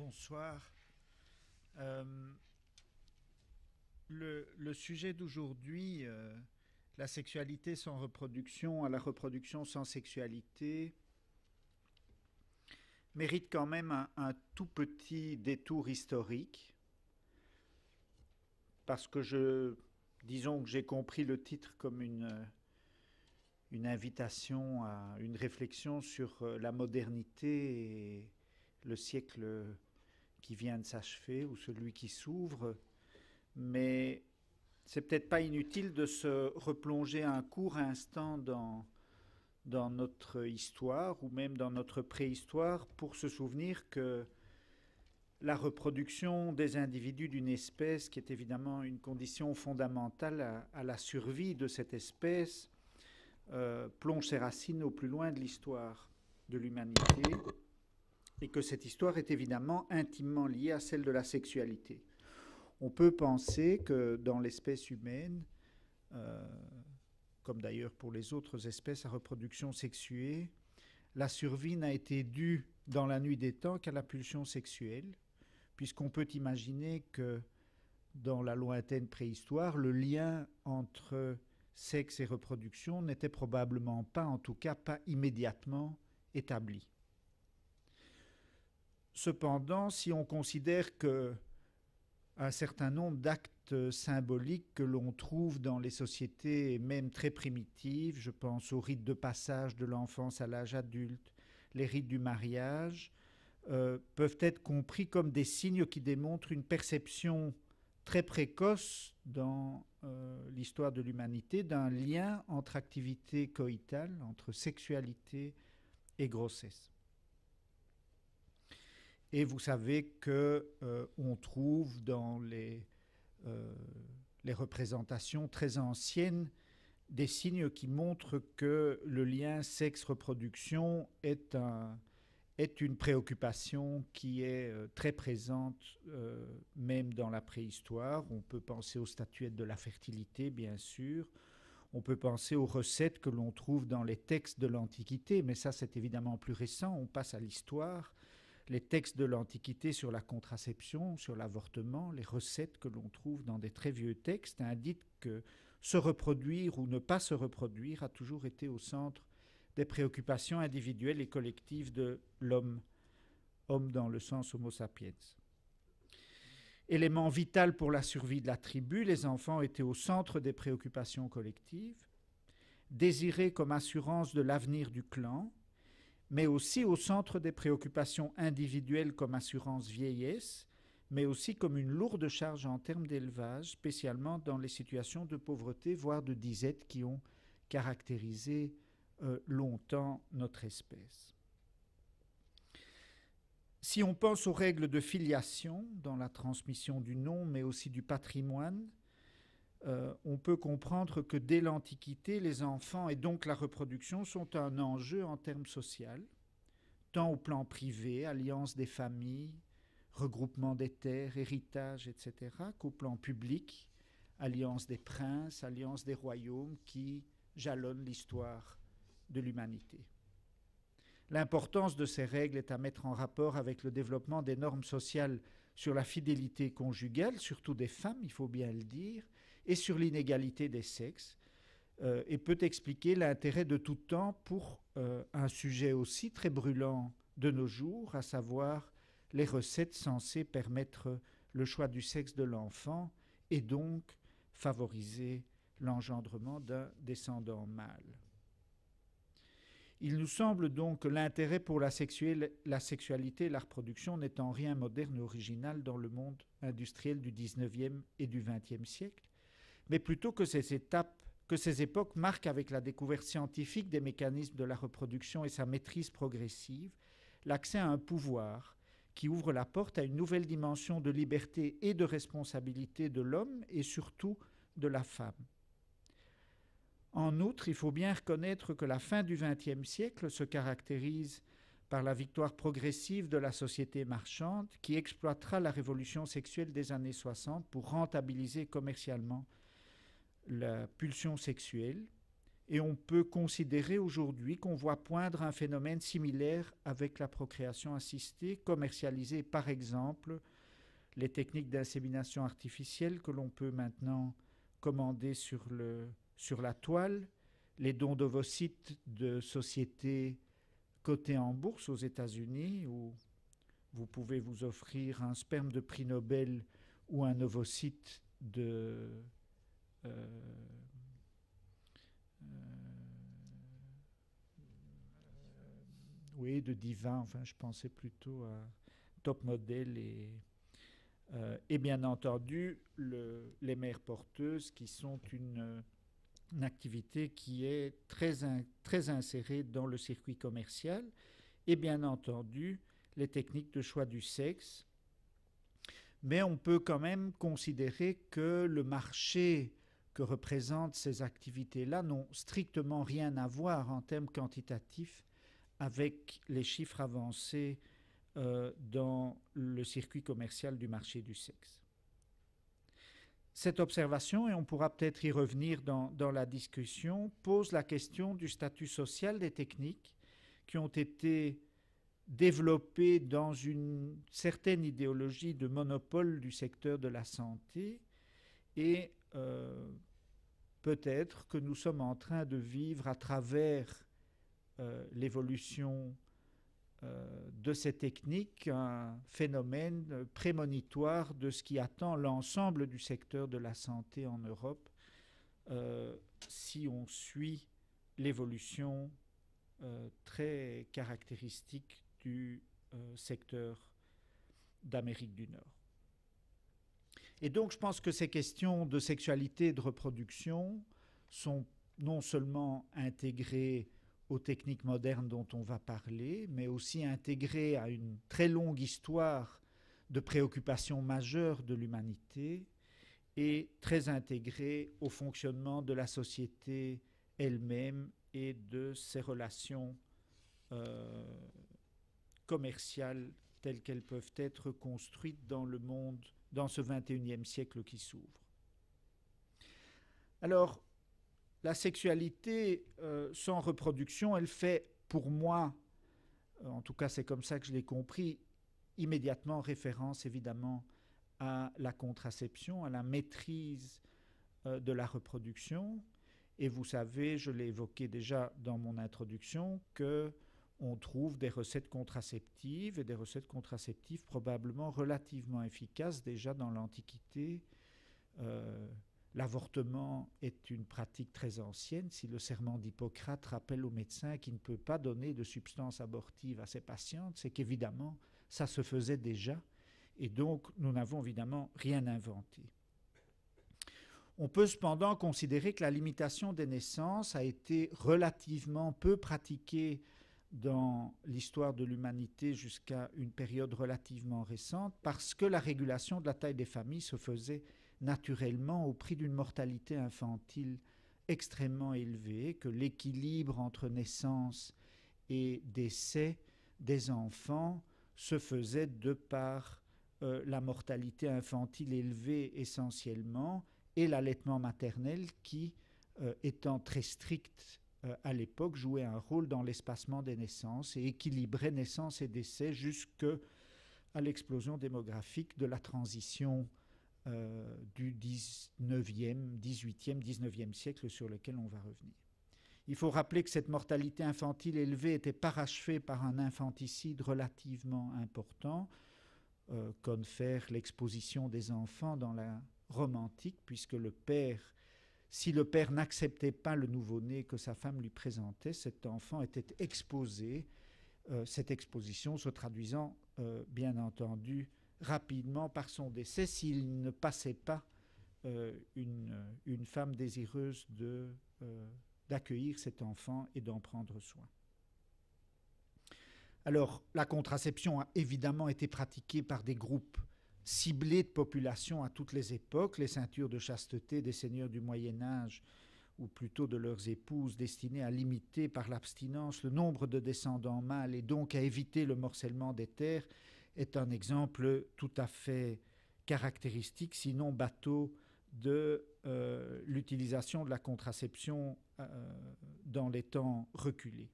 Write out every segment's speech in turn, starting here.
Bonsoir. Le sujet d'aujourd'hui, la sexualité sans reproduction à la reproduction sans sexualité, mérite quand même un tout petit détour historique, parce que disons que j'ai compris le titre comme une invitation à une réflexion sur la modernité et le siècle qui vient de s'achever ou celui qui s'ouvre, mais c'est peut-être pas inutile de se replonger un court instant dans notre histoire ou même dans notre préhistoire pour se souvenir que la reproduction des individus d'une espèce, qui est évidemment une condition fondamentale à la survie de cette espèce, plonge ses racines au plus loin de l'histoire de l'humanité et que cette histoire est évidemment intimement liée à celle de la sexualité. On peut penser que dans l'espèce humaine, comme d'ailleurs pour les autres espèces à reproduction sexuée, la survie n'a été due dans la nuit des temps qu'à la pulsion sexuelle, puisqu'on peut imaginer que dans la lointaine préhistoire, le lien entre sexe et reproduction n'était probablement pas, en tout cas pas immédiatement, établi. Cependant, si on considère que un certain nombre d'actes symboliques que l'on trouve dans les sociétés même très primitives, je pense aux rites de passage de l'enfance à l'âge adulte, les rites du mariage, peuvent être compris comme des signes qui démontrent une perception très précoce dans l'histoire de l'humanité d'un lien entre activité coïtale, entre sexualité et grossesse. Et vous savez qu'on trouve dans les représentations très anciennes des signes qui montrent que le lien sexe-reproduction est une préoccupation qui est très présente même dans la préhistoire. On peut penser aux statuettes de la fertilité, bien sûr. On peut penser aux recettes que l'on trouve dans les textes de l'Antiquité, mais ça c'est évidemment plus récent, on passe à l'histoire. Les textes de l'Antiquité sur la contraception, sur l'avortement, les recettes que l'on trouve dans des très vieux textes indiquent que se reproduire ou ne pas se reproduire a toujours été au centre des préoccupations individuelles et collectives de l'homme, homme dans le sens Homo sapiens. Élément vital pour la survie de la tribu, les enfants étaient au centre des préoccupations collectives, désirés comme assurance de l'avenir du clan, mais aussi au centre des préoccupations individuelles comme assurance vieillesse, mais aussi comme une lourde charge en termes d'élevage, spécialement dans les situations de pauvreté, voire de disette qui ont caractérisé longtemps notre espèce. Si on pense aux règles de filiation dans la transmission du nom, mais aussi du patrimoine, on peut comprendre que dès l'Antiquité, les enfants et donc la reproduction sont un enjeu en termes sociaux, tant au plan privé, alliance des familles, regroupement des terres, héritage, etc., qu'au plan public, alliance des princes, alliance des royaumes qui jalonnent l'histoire de l'humanité. L'importance de ces règles est à mettre en rapport avec le développement des normes sociales sur la fidélité conjugale, surtout des femmes, il faut bien le dire, et sur l'inégalité des sexes, et peut expliquer l'intérêt de tout temps pour un sujet aussi très brûlant de nos jours, à savoir les recettes censées permettre le choix du sexe de l'enfant et donc favoriser l'engendrement d'un descendant mâle. Il nous semble donc que l'intérêt pour la sexualité et la reproduction n'est en rien moderne et original dans le monde industriel du XIXe et du XXe siècle, mais plutôt que ces époques marquent avec la découverte scientifique des mécanismes de la reproduction et sa maîtrise progressive, l'accès à un pouvoir qui ouvre la porte à une nouvelle dimension de liberté et de responsabilité de l'homme et surtout de la femme. En outre, il faut bien reconnaître que la fin du XXe siècle se caractérise par la victoire progressive de la société marchande qui exploitera la révolution sexuelle des années 60 pour rentabiliser commercialement la pulsion sexuelle Et on peut considérer aujourd'hui qu'on voit poindre un phénomène similaire avec la procréation assistée, commercialisée par exemple les techniques d'insémination artificielle que l'on peut maintenant commander sur la toile, les dons d'ovocytes de sociétés cotées en bourse aux États-Unis, où vous pouvez vous offrir un sperme de prix Nobel ou un ovocyte euh, oui, de divin. Enfin, je pensais plutôt à Top Model et bien entendu les mères porteuses qui sont une activité qui est très insérée dans le circuit commercial et bien entendu les techniques de choix du sexe. Mais on peut quand même considérer que le marché que représentent ces activités-là n'ont strictement rien à voir en termes quantitatifs avec les chiffres avancés dans le circuit commercial du marché du sexe. Cette observation, et on pourra peut-être y revenir dans la discussion, pose la question du statut social des techniques qui ont été développées dans une certaine idéologie de monopole du secteur de la santé et peut-être que nous sommes en train de vivre à travers l'évolution de ces techniques un phénomène prémonitoire de ce qui attend l'ensemble du secteur de la santé en Europe si on suit l'évolution très caractéristique du secteur d'Amérique du Nord. Et donc je pense que ces questions de sexualité et de reproduction sont non seulement intégrées aux techniques modernes dont on va parler, mais aussi intégrées à une très longue histoire de préoccupations majeures de l'humanité et très intégrées au fonctionnement de la société elle-même et de ses relations commerciales telles qu'elles peuvent être construites dans le monde, dans ce 21e siècle qui s'ouvre. Alors, la sexualité sans reproduction, elle fait pour moi, en tout cas c'est comme ça que je l'ai compris, immédiatement référence évidemment à la contraception, à la maîtrise de la reproduction. Et vous savez, je l'ai évoqué déjà dans mon introduction, qu'on trouve des recettes contraceptives et des recettes contraceptives probablement relativement efficaces déjà dans l'Antiquité. L'avortement est une pratique très ancienne. Si le serment d'Hippocrate rappelle au médecin qu'il ne peut pas donner de substances abortives à ses patientes, c'est qu'évidemment, ça se faisait déjà. Et donc, nous n'avons évidemment rien inventé. On peut cependant considérer que la limitation des naissances a été relativement peu pratiquée dans l'histoire de l'humanité jusqu'à une période relativement récente parce que la régulation de la taille des familles se faisait naturellement au prix d'une mortalité infantile extrêmement élevée, que l'équilibre entre naissance et décès des enfants se faisait de par la mortalité infantile élevée essentiellement et l'allaitement maternel qui, étant très strict à l'époque, jouait un rôle dans l'espacement des naissances et équilibrait naissance et décès jusqu'à l'explosion démographique de la transition du 19e, 18e, 19e siècle sur lequel on va revenir. Il faut rappeler que cette mortalité infantile élevée était parachevée par un infanticide relativement important, confère l'exposition des enfants dans la Rome antique, puisque si le père n'acceptait pas le nouveau-né que sa femme lui présentait, cet enfant était exposé, cette exposition se traduisant bien entendu rapidement par son décès s'il ne passait pas une femme désireuse d'accueillir cet enfant et d'en prendre soin. Alors, la contraception a évidemment été pratiquée par des groupes ciblés de population à toutes les époques, les ceintures de chasteté des seigneurs du Moyen-Âge, ou plutôt de leurs épouses, destinées à limiter par l'abstinence le nombre de descendants mâles et donc à éviter le morcellement des terres, est un exemple tout à fait caractéristique, sinon bateau, de l'utilisation de la contraception dans les temps reculés.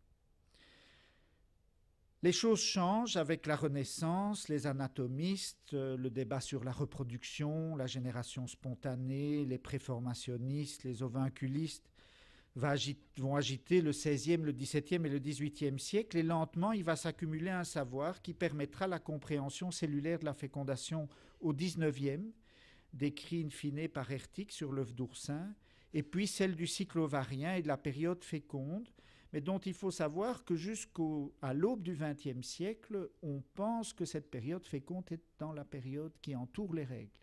Les choses changent avec la Renaissance, les anatomistes, le débat sur la reproduction, la génération spontanée, les préformationnistes, les ovinculistes vont agiter le XVIe, le XVIIe et le XVIIIe siècle, et lentement il va s'accumuler un savoir qui permettra la compréhension cellulaire de la fécondation au XIXe, décrit in fine par Hertig sur l'œuf d'oursin, et puis celle du cycle ovarien et de la période féconde, mais dont il faut savoir que jusqu'à l'aube du XXe siècle, on pense que cette période féconde est dans la période qui entoure les règles,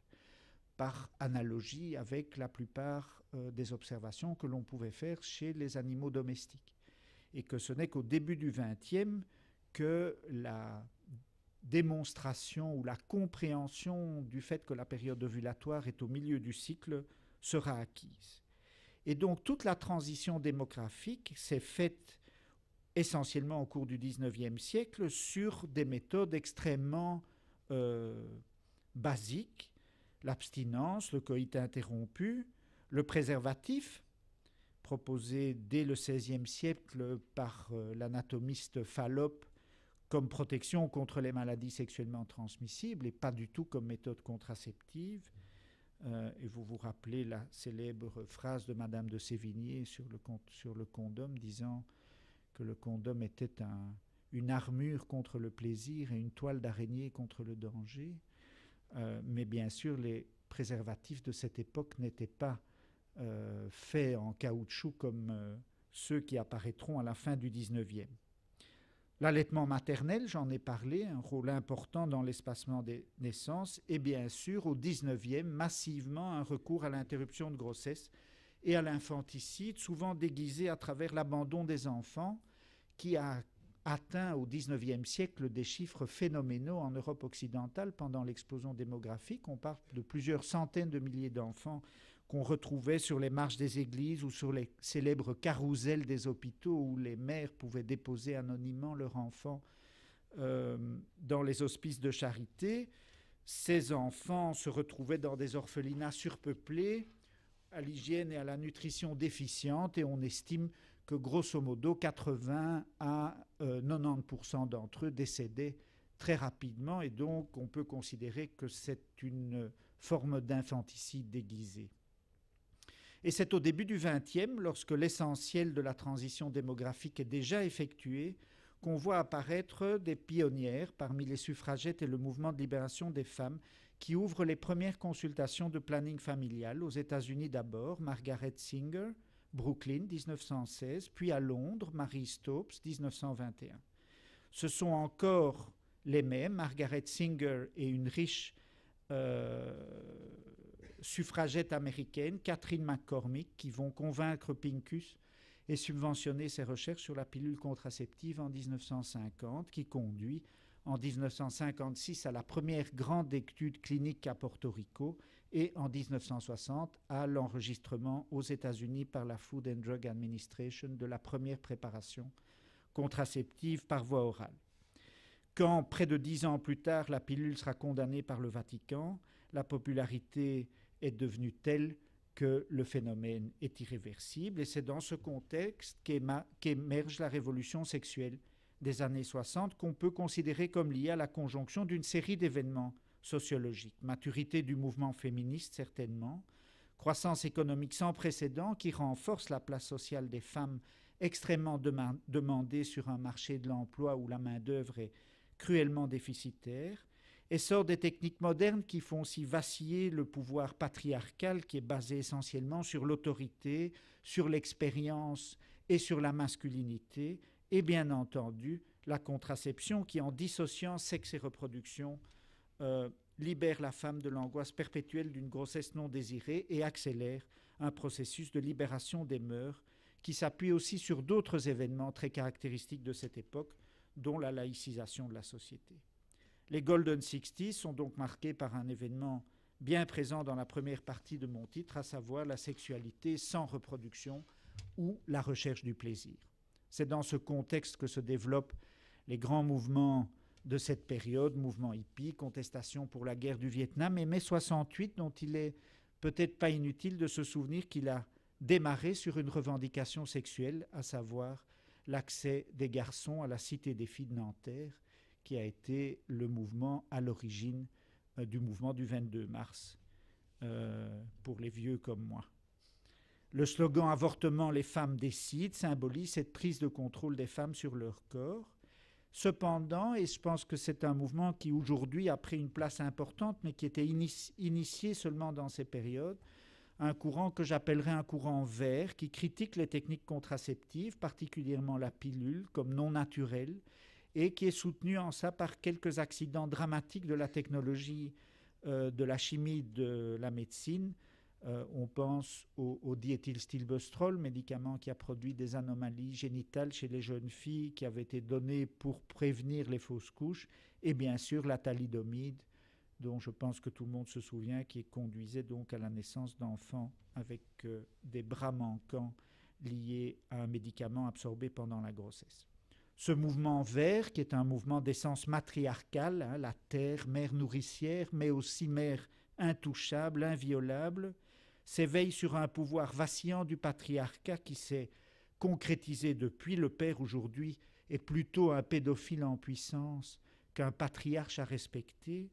par analogie avec la plupart des observations que l'on pouvait faire chez les animaux domestiques. Et que ce n'est qu'au début du XXe que la démonstration ou la compréhension du fait que la période ovulatoire est au milieu du cycle sera acquise. Et donc toute la transition démographique s'est faite essentiellement au cours du XIXe siècle sur des méthodes extrêmement basiques, l'abstinence, le coït interrompu, le préservatif, proposé dès le XVIe siècle par l'anatomiste Fallope comme protection contre les maladies sexuellement transmissibles et pas du tout comme méthode contraceptive. Et vous vous rappelez la célèbre phrase de Madame de Sévigné sur le condom, disant que le condom était une armure contre le plaisir et une toile d'araignée contre le danger. Mais bien sûr, les préservatifs de cette époque n'étaient pas faits en caoutchouc comme ceux qui apparaîtront à la fin du XIXe. L'allaitement maternel, j'en ai parlé, un rôle important dans l'espacement des naissances, et bien sûr au XIXe, massivement un recours à l'interruption de grossesse et à l'infanticide, souvent déguisé à travers l'abandon des enfants, qui a atteint au XIXe siècle des chiffres phénoménaux en Europe occidentale pendant l'explosion démographique. On parle de plusieurs centaines de milliers d'enfants qu'on retrouvait sur les marches des églises ou sur les célèbres carousels des hôpitaux où les mères pouvaient déposer anonymement leurs enfants dans les hospices de charité. Ces enfants se retrouvaient dans des orphelinats surpeuplés, à l'hygiène et à la nutrition déficiente, et on estime que grosso modo 80 à 90% d'entre eux décédaient très rapidement, et donc on peut considérer que c'est une forme d'infanticide déguisé. Et c'est au début du XXe, lorsque l'essentiel de la transition démographique est déjà effectué, qu'on voit apparaître des pionnières parmi les suffragettes et le mouvement de libération des femmes qui ouvrent les premières consultations de planning familial aux États-Unis d'abord, Margaret Singer, Brooklyn, 1916, puis à Londres, Marie Stopes, 1921. Ce sont encore les mêmes, Margaret Singer et une riche suffragette américaine, Catherine McCormick, qui vont convaincre Pincus et subventionner ses recherches sur la pilule contraceptive en 1950, qui conduit en 1956 à la première grande étude clinique à Porto Rico et en 1960 à l'enregistrement aux États-Unis par la Food and Drug Administration de la première préparation contraceptive par voie orale. Quand, près de 10 ans plus tard, la pilule sera condamnée par le Vatican, la popularité est devenue telle que le phénomène est irréversible. Et c'est dans ce contexte qu'émerge la révolution sexuelle des années 60, qu'on peut considérer comme liée à la conjonction d'une série d'événements sociologiques. Maturité du mouvement féministe, certainement, croissance économique sans précédent qui renforce la place sociale des femmes extrêmement demandées sur un marché de l'emploi où la main-d'œuvre est cruellement déficitaire, essor des techniques modernes qui font aussi vaciller le pouvoir patriarcal qui est basé essentiellement sur l'autorité, sur l'expérience et sur la masculinité, et bien entendu la contraception qui, en dissociant sexe et reproduction, libère la femme de l'angoisse perpétuelle d'une grossesse non désirée et accélère un processus de libération des mœurs qui s'appuie aussi sur d'autres événements très caractéristiques de cette époque, dont la laïcisation de la société. Les Golden Sixties sont donc marqués par un événement bien présent dans la première partie de mon titre, à savoir la sexualité sans reproduction ou la recherche du plaisir. C'est dans ce contexte que se développent les grands mouvements de cette période, mouvement hippie, contestation pour la guerre du Vietnam et mai 68, dont il est peut-être pas inutile de se souvenir qu'il a démarré sur une revendication sexuelle, à savoir l'accès des garçons à la Cité des filles de Nanterre, qui a été le mouvement à l'origine du mouvement du 22 mars, pour les vieux comme moi. Le slogan « Avortement, les femmes décident » symbolise cette prise de contrôle des femmes sur leur corps. Cependant, et je pense que c'est un mouvement qui aujourd'hui a pris une place importante, mais qui était initié seulement dans ces périodes, un courant que j'appellerais un courant vert, qui critique les techniques contraceptives, particulièrement la pilule, comme non naturelle, et qui est soutenu en ça par quelques accidents dramatiques de la technologie, de la chimie, de la médecine. On pense au diéthylstilbestrol, médicament qui a produit des anomalies génitales chez les jeunes filles, qui avait été donné pour prévenir les fausses couches, et bien sûr la thalidomide, dont je pense que tout le monde se souvient, qui conduisait donc à la naissance d'enfants avec des bras manquants liés à un médicament absorbé pendant la grossesse. Ce mouvement vert, qui est un mouvement d'essence matriarcale, hein, la terre, mère nourricière, mais aussi mère intouchable, inviolable, s'éveille sur un pouvoir vacillant du patriarcat qui s'est concrétisé depuis. Le père aujourd'hui est plutôt un pédophile en puissance qu'un patriarche à respecter.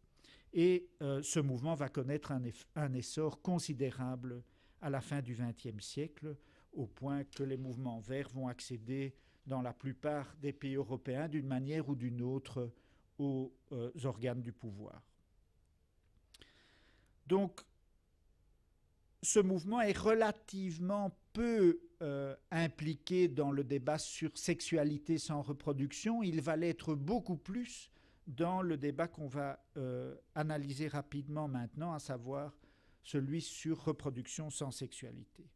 Et ce mouvement va connaître un essor considérable à la fin du XXe siècle, au point que les mouvements verts vont accéder dans la plupart des pays européens d'une manière ou d'une autre aux organes du pouvoir. Donc, ce mouvement est relativement peu impliqué dans le débat sur sexualité sans reproduction. Il va l'être beaucoup plus dans le débat qu'on va analyser rapidement maintenant, à savoir celui sur reproduction sans sexualité.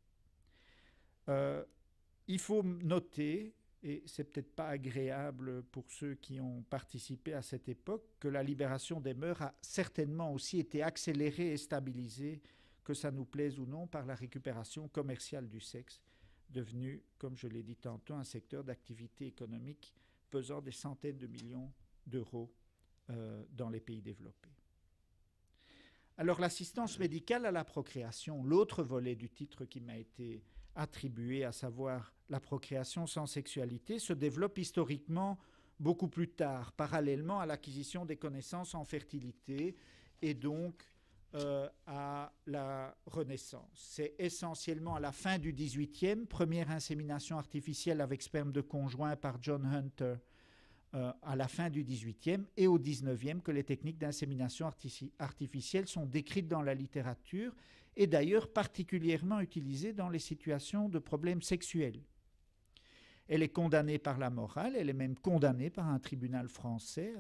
Il faut noter, et c'est peut-être pas agréable pour ceux qui ont participé à cette époque, que la libération des mœurs a certainement aussi été accélérée et stabilisée, que ça nous plaise ou non, par la récupération commerciale du sexe, devenu, comme je l'ai dit tantôt, un secteur d'activité économique pesant des centaines de millions d'euros dans les pays développés. Alors l'assistance médicale à la procréation, l'autre volet du titre qui m'a été attribué, à savoir la procréation sans sexualité, se développe historiquement beaucoup plus tard, parallèlement à l'acquisition des connaissances en fertilité et donc à la Renaissance. C'est essentiellement à la fin du XVIIIe, première insémination artificielle avec sperme de conjoint par John Hunter, à la fin du XVIIIe, et au XIXe que les techniques d'insémination artificielle sont décrites dans la littérature et d'ailleurs particulièrement utilisées dans les situations de problèmes sexuels. Elle est condamnée par la morale, elle est même condamnée par un tribunal français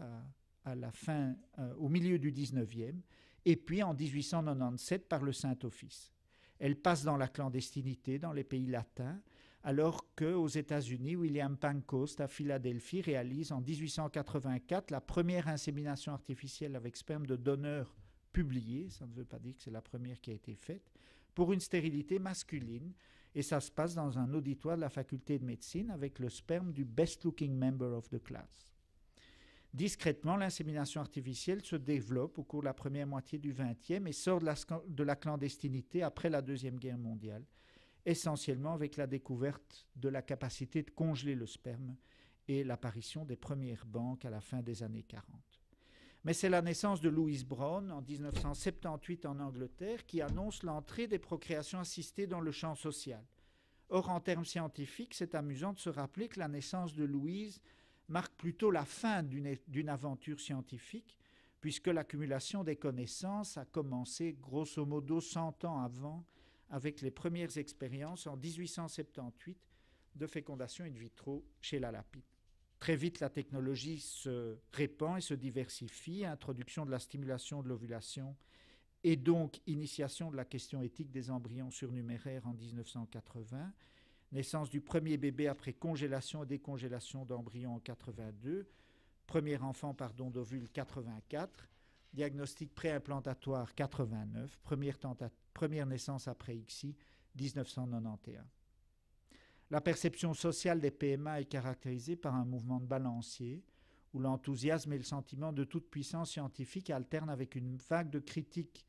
à la fin, au milieu du XIXe, et puis en 1897 par le Saint-Office. Elle passe dans la clandestinité dans les pays latins, alors qu'aux États-Unis, William Pancoast à Philadelphie réalise en 1884 la première insémination artificielle avec sperme de donneur publiée, ça ne veut pas dire que c'est la première qui a été faite, pour une stérilité masculine, et ça se passe dans un auditoire de la faculté de médecine avec le sperme du best-looking member of the class. Discrètement, l'insémination artificielle se développe au cours de la première moitié du XXe et sort de la clandestinité après la Deuxième Guerre mondiale, essentiellement avec la découverte de la capacité de congeler le sperme et l'apparition des premières banques à la fin des années 40. Mais c'est la naissance de Louise Brown en 1978 en Angleterre qui annonce l'entrée des procréations assistées dans le champ social. Or, en termes scientifiques, c'est amusant de se rappeler que la naissance de Louise marque plutôt la fin d'une aventure scientifique, puisque l'accumulation des connaissances a commencé grosso modo 100 ans avant, avec les premières expériences en 1878 de fécondation in vitro chez la lapine. Très vite, la technologie se répand et se diversifie, introduction de la stimulation de l'ovulation et donc initiation de la question éthique des embryons surnuméraires en 1980, naissance du premier bébé après congélation et décongélation d'embryons en 82, premier enfant par don d'ovule 84, diagnostic préimplantatoire 89, première naissance après ICSI 1991. La perception sociale des PMA est caractérisée par un mouvement de balancier où l'enthousiasme et le sentiment de toute puissance scientifique alternent avec une vague de critiques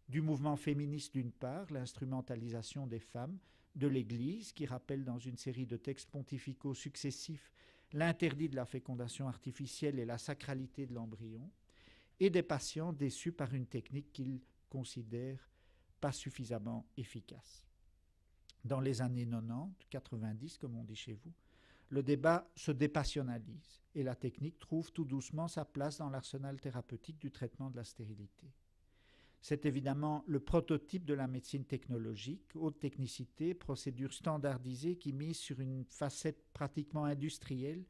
du mouvement féministe d'une part, l'instrumentalisation des femmes, de l'Église, qui rappelle dans une série de textes pontificaux successifs l'interdit de la fécondation artificielle et la sacralité de l'embryon, et des patients déçus par une technique qu'ils considèrent pas suffisamment efficace. Dans les années 90, 90, comme on dit chez vous, le débat se dépassionnalise et la technique trouve tout doucement sa place dans l'arsenal thérapeutique du traitement de la stérilité. C'est évidemment le prototype de la médecine technologique, haute technicité, procédures standardisées qui misent sur une facette pratiquement industrielle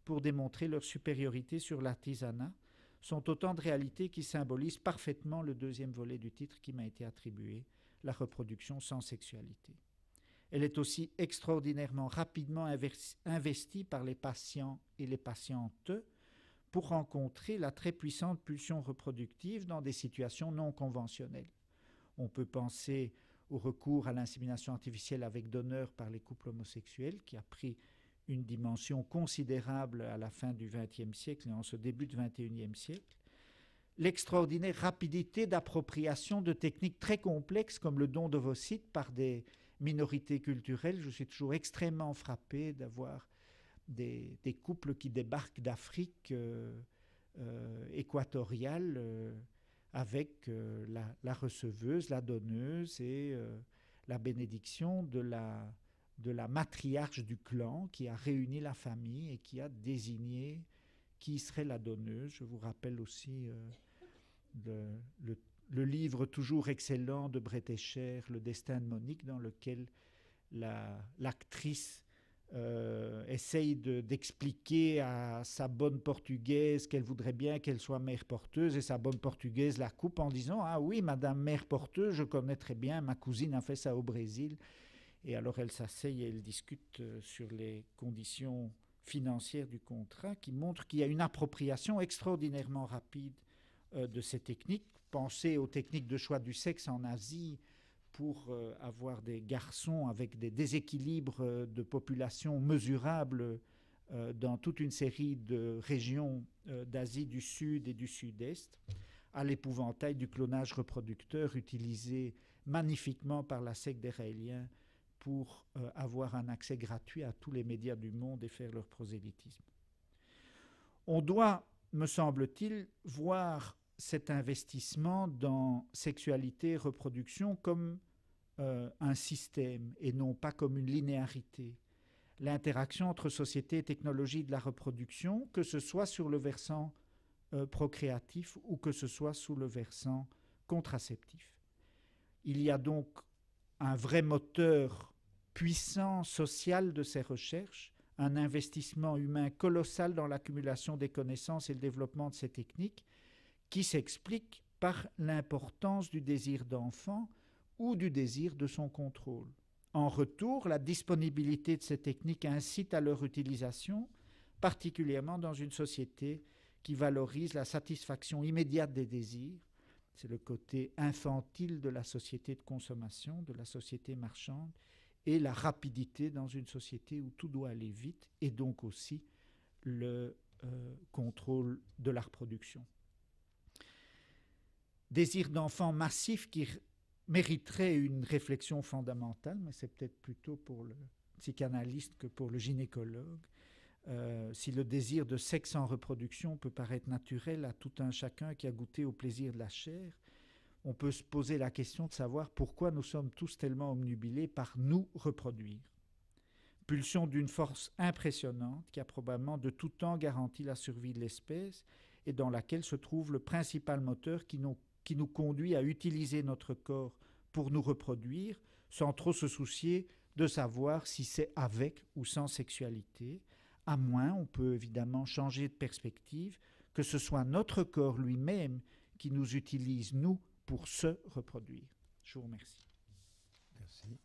pour démontrer leur supériorité sur l'artisanat, sont autant de réalités qui symbolisent parfaitement le deuxième volet du titre qui m'a été attribué, la reproduction sans sexualité. Elle est aussi extraordinairement rapidement investie par les patients et les patientes pour rencontrer la très puissante pulsion reproductive dans des situations non conventionnelles. On peut penser au recours à l'insémination artificielle avec donneur par les couples homosexuels, qui a pris une dimension considérable à la fin du XXe siècle et en ce début du XXIe siècle. L'extraordinaire rapidité d'appropriation de techniques très complexes comme le don d'ovocytes par des minorités culturelles. Je suis toujours extrêmement frappé d'avoir des couples qui débarquent d'Afrique équatoriale avec la receveuse, la donneuse et la bénédiction de la matriarche du clan qui a réuni la famille et qui a désigné qui serait la donneuse. Je vous rappelle aussi le livre toujours excellent de Bret Escher, Le destin de Monique, dans lequel l'actrice essaye d'expliquer à sa bonne portugaise qu'elle voudrait bien qu'elle soit mère porteuse, et sa bonne portugaise la coupe en disant « Ah oui, madame mère porteuse, je connais très bien, ma cousine a fait ça au Brésil ». Et alors elle s'asseye et elle discute sur les conditions financières du contrat qui montrent qu'il y a une appropriation extraordinairement rapide de ces techniques. Pensez aux techniques de choix du sexe en Asie pour avoir des garçons avec des déséquilibres de population mesurables dans toute une série de régions d'Asie du Sud et du Sud-Est, à l'épouvantail du clonage reproducteur utilisé magnifiquement par la secte des Raéliens pour avoir un accès gratuit à tous les médias du monde et faire leur prosélytisme. On doit, me semble-t-il, voir cet investissement dans sexualité et reproduction comme un système et non pas comme une linéarité. L'interaction entre société et technologie de la reproduction, que ce soit sur le versant procréatif ou que ce soit sous le versant contraceptif. Il y a donc un vrai moteur puissant social de ces recherches, un investissement humain colossal dans l'accumulation des connaissances et le développement de ces techniques qui s'explique par l'importance du désir d'enfant ou du désir de son contrôle. En retour, la disponibilité de ces techniques incite à leur utilisation, particulièrement dans une société qui valorise la satisfaction immédiate des désirs. C'est le côté infantile de la société de consommation, de la société marchande, et la rapidité dans une société où tout doit aller vite, et donc aussi le contrôle de la reproduction. Désir d'enfant massif qui mériterait une réflexion fondamentale, mais c'est peut-être plutôt pour le psychanalyste que pour le gynécologue. Si le désir de sexe en reproduction peut paraître naturel à tout un chacun qui a goûté au plaisir de la chair, on peut se poser la question de savoir pourquoi nous sommes tous tellement omnubilés par nous reproduire. Pulsion d'une force impressionnante qui a probablement de tout temps garanti la survie de l'espèce et dans laquelle se trouve le principal moteur qui nous conduit à utiliser notre corps pour nous reproduire sans trop se soucier de savoir si c'est avec ou sans sexualité. À moins, on peut évidemment changer de perspective, que ce soit notre corps lui-même qui nous utilise, nous, pour se reproduire. Je vous remercie. Merci.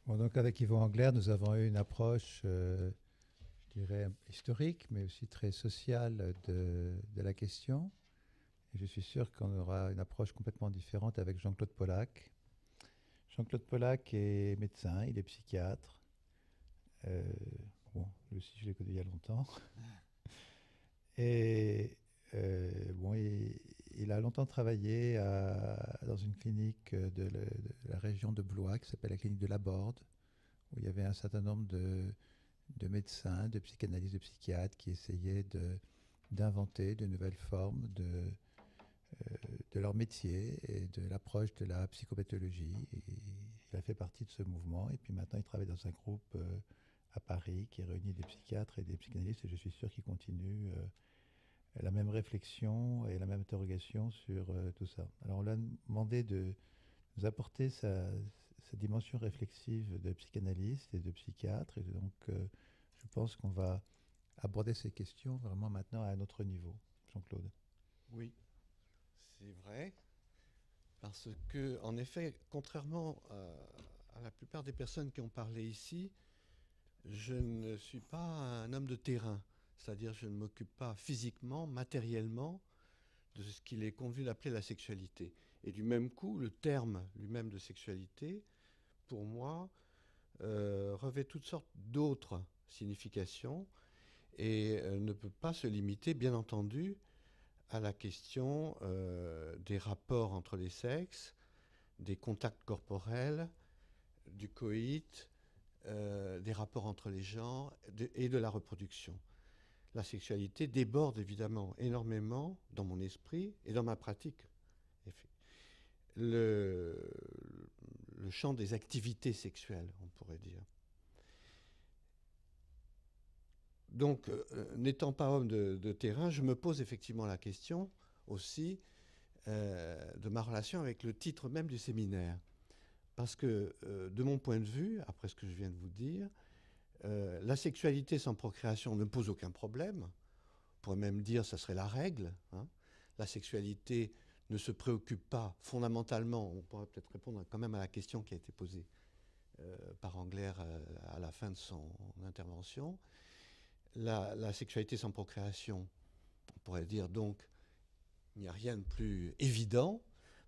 Bon, donc avec Yvon Angler, nous avons eu une approche, je dirais, historique, mais aussi très sociale de la question. Et je suis sûr qu'on aura une approche complètement différente avec Jean-Claude Pollack. Jean-Claude Pollack est médecin, il est psychiatre. Bon, lui aussi, je l'ai connu il y a longtemps. Et a longtemps travaillé dans une clinique de la région de Blois qui s'appelle la clinique de Laborde, où il y avait un certain nombre de médecins, de psychanalystes, de psychiatres qui essayaient d'inventer de nouvelles formes de leur métier et de l'approche de la psychopathologie. Et il a fait partie de ce mouvement. Et puis maintenant, il travaille dans un groupe à Paris qui réunit des psychiatres et des psychanalystes. Et je suis sûr qu'il continue la même réflexion et la même interrogation sur tout ça. Alors on lui a demandé de nous apporter sa dimension réflexive de psychanalyste et de psychiatre. Et donc je pense qu'on va aborder ces questions vraiment maintenant à un autre niveau. Jean-Claude. Oui, c'est vrai. Parce que, en effet, contrairement à la plupart des personnes qui ont parlé ici, je ne suis pas un homme de terrain. C'est-à-dire, je ne m'occupe pas physiquement, matériellement, de ce qu'il est convenu d'appeler la sexualité. Et du même coup, le terme lui-même de sexualité, pour moi, revêt toutes sortes d'autres significations et ne peut pas se limiter, bien entendu, à la question des rapports entre les sexes, des contacts corporels, du coït, des rapports entre les genres et de la reproduction. La sexualité déborde évidemment énormément dans mon esprit et dans ma pratique. Le champ des activités sexuelles, on pourrait dire. Donc, n'étant pas homme de terrain, je me pose effectivement la question aussi de ma relation avec le titre même du séminaire. Parce que, de mon point de vue, après ce que je viens de vous dire, la sexualité sans procréation ne pose aucun problème. On pourrait même dire que ça serait la règle. Hein. La sexualité ne se préoccupe pas fondamentalement, on pourrait peut-être répondre quand même à la question qui a été posée par Engler à la fin de son intervention. La sexualité sans procréation, on pourrait dire donc, il n'y a rien de plus évident.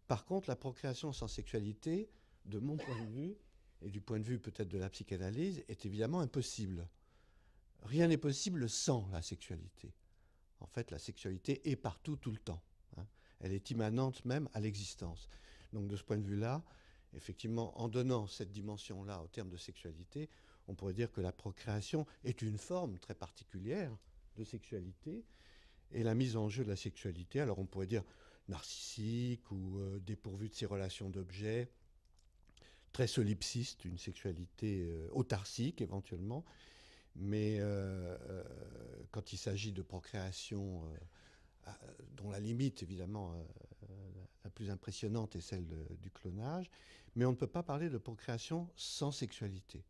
Par contre, la procréation sans sexualité, de mon point de vue, et du point de vue peut-être de la psychanalyse, est évidemment impossible. Rien n'est possible sans la sexualité. En fait, la sexualité est partout, tout le temps. Hein. Elle est immanente même à l'existence. Donc de ce point de vue-là, effectivement, en donnant cette dimension-là au terme de sexualité, on pourrait dire que la procréation est une forme très particulière de sexualité. Et la mise en jeu de la sexualité, alors on pourrait dire narcissique ou dépourvue de ses relations d'objets, très solipsiste, une sexualité autarcique éventuellement, mais quand il s'agit de procréation dont la limite évidemment la plus impressionnante est celle du clonage, mais on ne peut pas parler de procréation sans sexualité.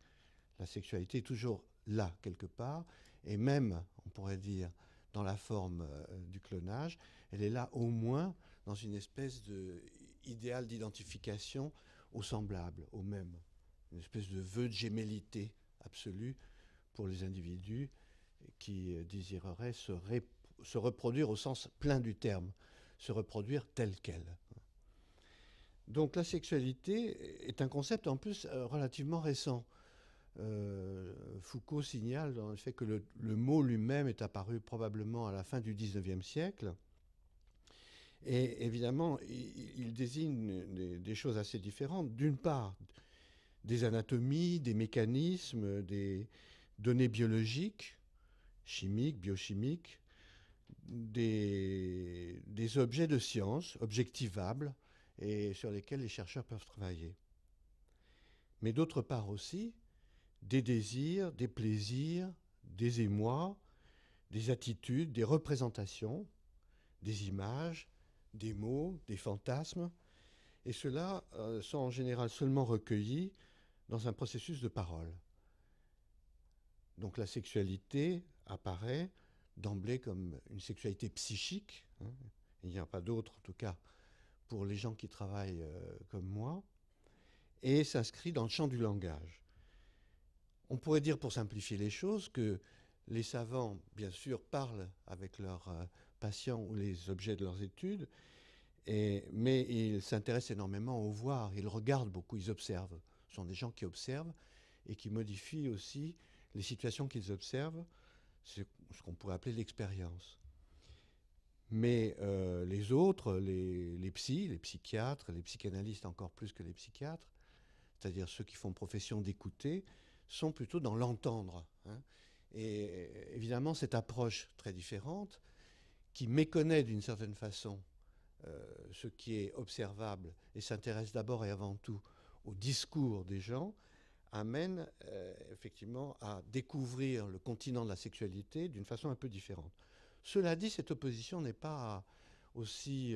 La sexualité est toujours là quelque part, et même, on pourrait dire, dans la forme du clonage, elle est là au moins dans une espèce d'idéal d'identification au semblable, au même. Une espèce de vœu de gémellité absolue pour les individus qui désireraient se reproduire au sens plein du terme, se reproduire tel quel. Donc la sexualité est un concept en plus relativement récent. Foucault signale dans le fait que le mot lui-même est apparu probablement à la fin du XIXe siècle. Et évidemment, il désigne des choses assez différentes. D'une part, des anatomies, des mécanismes, des données biologiques, chimiques, biochimiques, des objets de science objectivables et sur lesquels les chercheurs peuvent travailler. Mais d'autre part aussi, des désirs, des plaisirs, des émois, des attitudes, des représentations, des images, des mots, des fantasmes, et ceux-là sont en général seulement recueillis dans un processus de parole. Donc la sexualité apparaît d'emblée comme une sexualité psychique, hein. Il n'y en a pas d'autre en tout cas pour les gens qui travaillent comme moi, et s'inscrit dans le champ du langage. On pourrait dire, pour simplifier les choses, que les savants, bien sûr, parlent avec leurs patients ou les objets de leurs études, mais ils s'intéressent énormément au voir, ils regardent beaucoup, ils observent. Ce sont des gens qui observent et qui modifient aussi les situations qu'ils observent, ce qu'on pourrait appeler l'expérience. Mais les autres, les psys, les psychiatres, les psychanalystes encore plus que les psychiatres, c'est-à-dire ceux qui font profession d'écouter, sont plutôt dans l'entendre. Hein. Et évidemment, cette approche très différente, qui méconnaît d'une certaine façon ce qui est observable et s'intéresse d'abord et avant tout au discours des gens, amène effectivement à découvrir le continent de la sexualité d'une façon un peu différente. Cela dit, cette opposition n'est pas aussi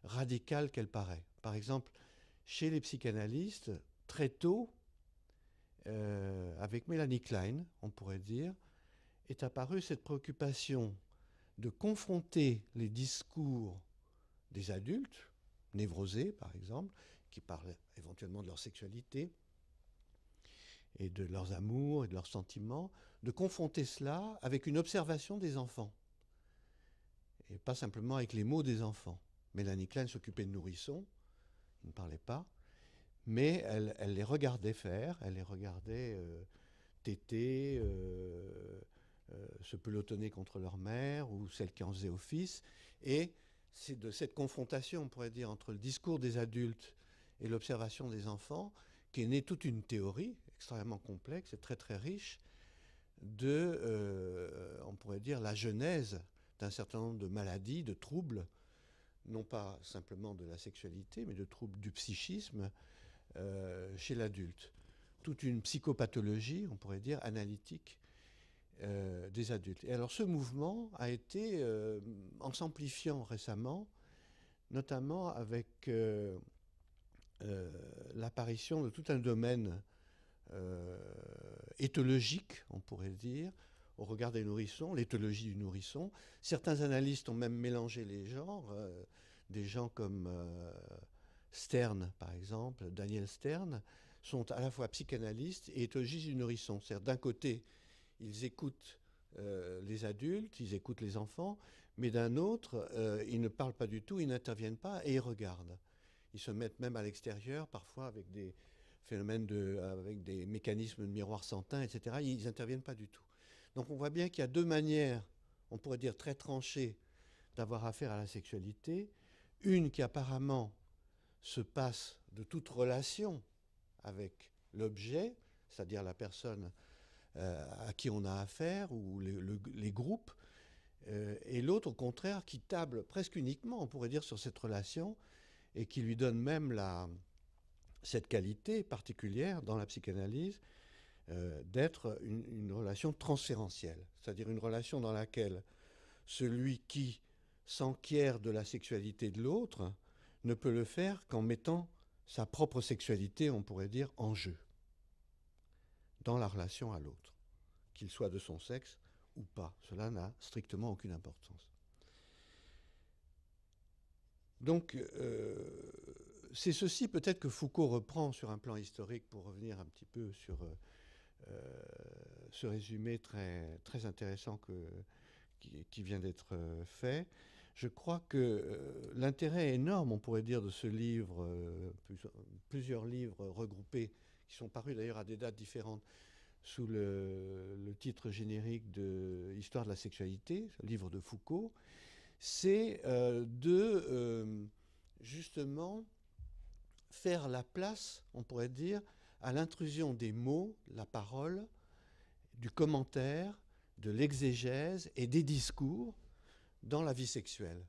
radicale qu'elle paraît. Par exemple, chez les psychanalystes, très tôt, avec Mélanie Klein, on pourrait dire, est apparue cette préoccupation de confronter les discours des adultes, névrosés par exemple, qui parlent éventuellement de leur sexualité et de leurs amours et de leurs sentiments, de confronter cela avec une observation des enfants, et pas simplement avec les mots des enfants. Mélanie Klein s'occupait de nourrissons, ils ne parlaient pas, mais elle les regardait faire, elle les regardait téter, se pelotonner contre leur mère, ou celle qui en faisait office, et c'est de cette confrontation, on pourrait dire, entre le discours des adultes et l'observation des enfants qu'est née toute une théorie extrêmement complexe et très très riche de, on pourrait dire, la genèse d'un certain nombre de maladies, de troubles, non pas simplement de la sexualité, mais de troubles du psychisme chez l'adulte. Toute une psychopathologie, on pourrait dire, analytique des adultes. Et alors ce mouvement a été, en s'amplifiant récemment, notamment avec l'apparition de tout un domaine éthologique, on pourrait dire, au regard des nourrissons, l'éthologie du nourrisson. Certains analystes ont même mélangé les genres, des gens comme Stern, par exemple, Daniel Stern, sont à la fois psychanalystes et éthologistes du nourrisson. C'est-à-dire, d'un côté, ils écoutent les adultes, ils écoutent les enfants, mais d'un autre, ils ne parlent pas du tout, ils n'interviennent pas et ils regardent. Ils se mettent même à l'extérieur, parfois avec des phénomènes avec des mécanismes de miroir sans teint, etc. Ils n'interviennent pas du tout. Donc on voit bien qu'il y a deux manières, on pourrait dire très tranchées, d'avoir affaire à la sexualité. Une qui apparemment se passe de toute relation avec l'objet, c'est-à-dire la personne à qui on a affaire, ou les groupes, et l'autre, au contraire, qui table presque uniquement, on pourrait dire, sur cette relation, et qui lui donne même cette qualité particulière dans la psychanalyse d'être une relation transférentielle, c'est-à-dire une relation dans laquelle celui qui s'enquiert de la sexualité de l'autre ne peut le faire qu'en mettant sa propre sexualité, on pourrait dire, en jeu dans la relation à l'autre, qu'il soit de son sexe ou pas. Cela n'a strictement aucune importance. Donc, c'est ceci peut-être que Foucault reprend sur un plan historique, pour revenir un petit peu sur ce résumé très, très intéressant qui vient d'être fait. Je crois que l'intérêt énorme, on pourrait dire, de ce livre, plusieurs livres regroupés, qui sont parus d'ailleurs à des dates différentes, sous le titre générique de Histoire de la sexualité, livre de Foucault, c'est justement faire la place, on pourrait dire, à l'intrusion des mots, la parole, du commentaire, de l'exégèse et des discours dans la vie sexuelle.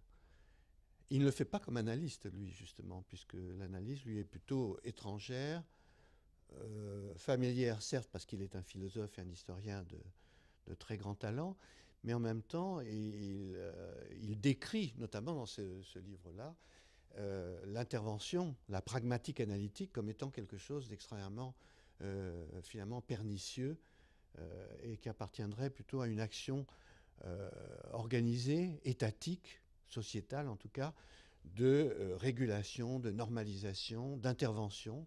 Il ne le fait pas comme analyste, lui, justement, puisque l'analyse, lui, est plutôt étrangère, familière, certes, parce qu'il est un philosophe et un historien de très grand talent, mais en même temps, il décrit, notamment dans ce livre-là, l'intervention, la pragmatique analytique, comme étant quelque chose d'extrêmement, finalement, pernicieux, et qui appartiendrait plutôt à une action organisée, étatique, sociétale en tout cas, de régulation, de normalisation, d'intervention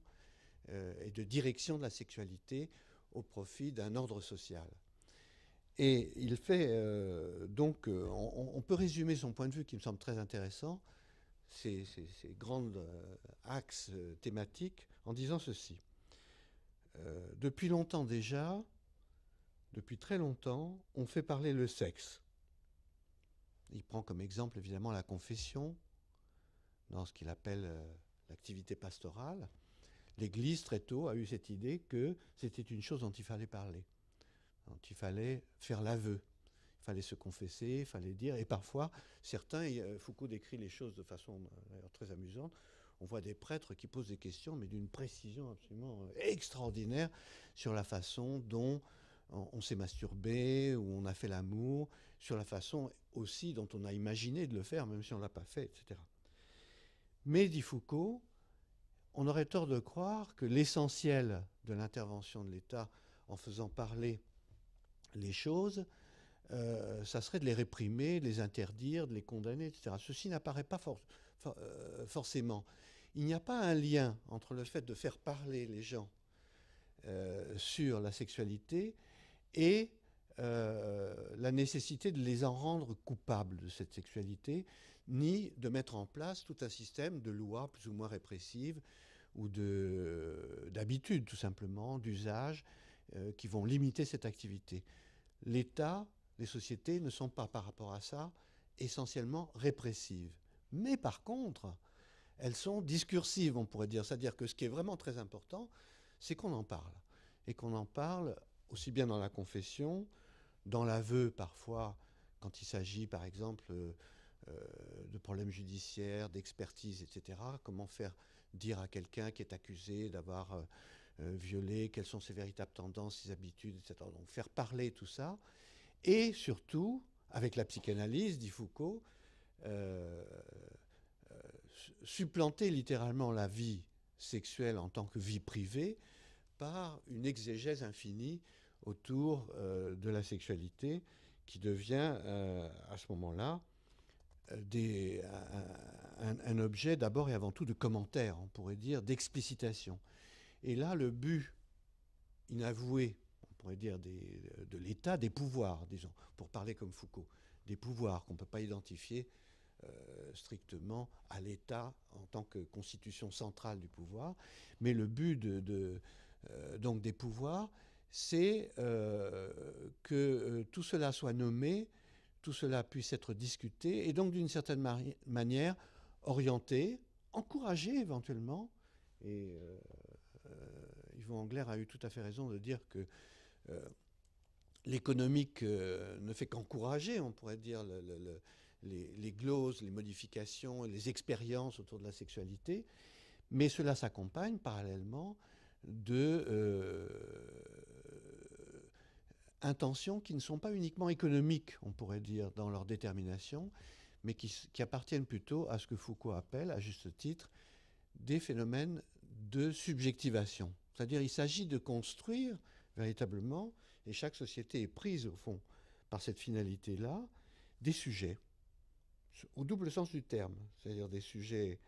et de direction de la sexualité au profit d'un ordre social. Et il fait donc, on peut résumer son point de vue qui me semble très intéressant, ces grands axes thématiques, en disant ceci. Depuis longtemps déjà, depuis très longtemps, on fait parler le sexe. Il prend comme exemple évidemment la confession, dans ce qu'il appelle l'activité pastorale. L'Église, très tôt, a eu cette idée que c'était une chose dont il fallait parler, dont il fallait faire l'aveu. Il fallait se confesser, il fallait dire. Et parfois, certains, Foucault décrit les choses de façon d'ailleurs très amusante. On voit des prêtres qui posent des questions, mais d'une précision absolument extraordinaire sur la façon dont on s'est masturbé, ou on a fait l'amour, sur la façon aussi dont on a imaginé de le faire, même si on ne l'a pas fait, etc. Mais, dit Foucault, on aurait tort de croire que l'essentiel de l'intervention de l'État en faisant parler les choses, ça serait de les réprimer, de les interdire, de les condamner, etc. Ceci n'apparaît pas forcément. Il n'y a pas un lien entre le fait de faire parler les gens sur la sexualité et la nécessité de les en rendre coupables de cette sexualité, ni de mettre en place tout un système de lois plus ou moins répressives ou d'habitudes, tout simplement, d'usages qui vont limiter cette activité. L'État, les sociétés ne sont pas, par rapport à ça, essentiellement répressives. Mais par contre, elles sont discursives, on pourrait dire. C'est-à-dire que ce qui est vraiment très important, c'est qu'on en parle. Et qu'on en parle aussi bien dans la confession, dans l'aveu parfois, quand il s'agit par exemple de problèmes judiciaires, d'expertise, etc. Comment faire dire à quelqu'un qui est accusé d'avoir violé, quelles sont ses véritables tendances, ses habitudes, etc. Donc faire parler tout ça. Et surtout, avec la psychanalyse, dit Foucault, supplanter littéralement la vie sexuelle en tant que vie privée par une exégèse infinie autour de la sexualité qui devient à ce moment-là un objet d'abord et avant tout de commentaire, on pourrait dire, d'explicitation. Et là, le but inavoué, on pourrait dire, de l'État, des pouvoirs, disons, pour parler comme Foucault, des pouvoirs qu'on ne peut pas identifier strictement à l'État en tant que constitution centrale du pouvoir, mais le but donc des pouvoirs, c'est que tout cela soit nommé, tout cela puisse être discuté, et donc d'une certaine manière orienté, encouragé éventuellement. Et Yvon Angler a eu tout à fait raison de dire que l'économique ne fait qu'encourager, on pourrait dire, les gloses, les modifications, les expériences autour de la sexualité, mais cela s'accompagne parallèlement de intentions qui ne sont pas uniquement économiques, on pourrait dire, dans leur détermination, mais qui appartiennent plutôt à ce que Foucault appelle, à juste titre, des phénomènes de subjectivation. C'est-à-dire il s'agit de construire véritablement, et chaque société est prise au fond par cette finalité-là, des sujets, au double sens du terme, c'est-à-dire des sujets